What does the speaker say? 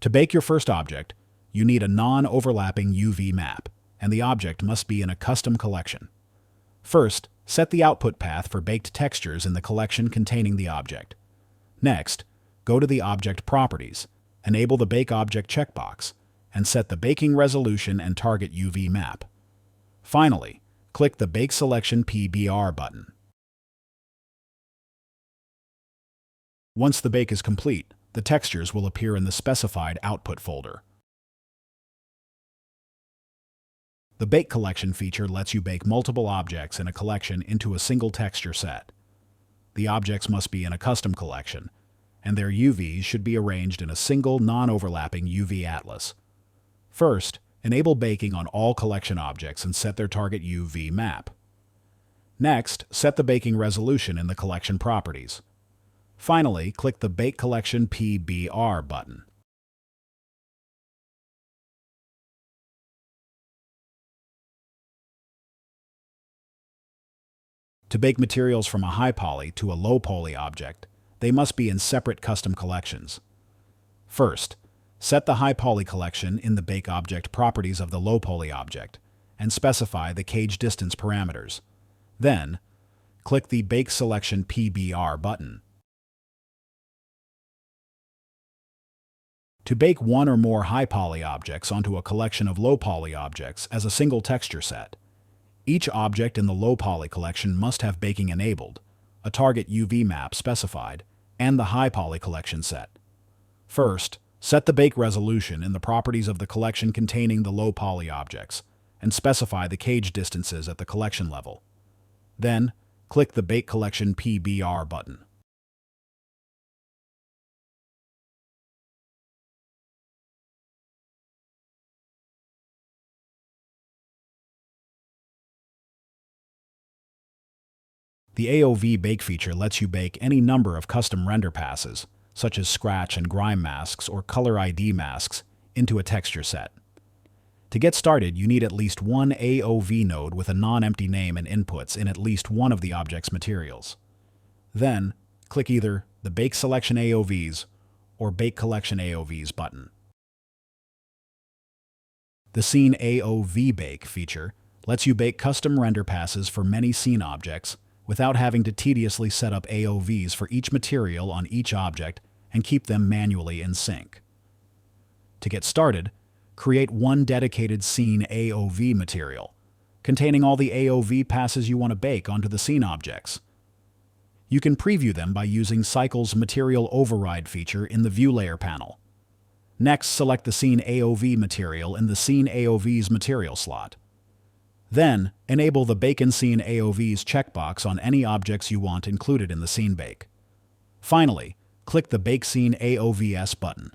To bake your first object, you need a non-overlapping UV map, and the object must be in a custom collection. First, set the output path for baked textures in the collection containing the object. Next, go to the Object Properties, enable the Bake Object checkbox, and set the baking resolution and target UV map. Finally, click the Bake Selection PBR button. Once the bake is complete, the textures will appear in the specified output folder. The Bake Collection feature lets you bake multiple objects in a collection into a single texture set. The objects must be in a custom collection, and their UVs should be arranged in a single non-overlapping UV atlas. First, enable baking on all collection objects and set their target UV map. Next, set the baking resolution in the collection properties. Finally, click the Bake Collection PBR button. To bake materials from a high poly to a low poly object, they must be in separate custom collections. First, set the high poly collection in the Bake Object properties of the low poly object and specify the cage distance parameters. Then, click the Bake Selection PBR button. To bake one or more high poly objects onto a collection of low poly objects as a single texture set, each object in the low poly collection must have baking enabled, a target UV map specified, and the high poly collection set. First, set the bake resolution in the properties of the collection containing the low poly objects, and specify the cage distances at the collection level. Then, click the Bake Collection PBR button. The AOV Bake feature lets you bake any number of custom render passes, such as scratch and grime masks or color ID masks, into a texture set. To get started, you need at least one AOV node with a non-empty name and inputs in at least one of the object's materials. Then, click either the Bake Selection AOVs or Bake Collection AOVs button. The Scene AOV Bake feature lets you bake custom render passes for many scene objects without having to tediously set up AOVs for each material on each object and keep them manually in sync. To get started, create one dedicated scene AOV material, containing all the AOV passes you want to bake onto the scene objects. You can preview them by using Cycle's Material Override feature in the View Layer panel. Next, select the Scene AOV material in the Scene AOVs material slot. Then, enable the Bake in Scene AOVs checkbox on any objects you want included in the scene bake. Finally, click the Bake Scene AOVs button.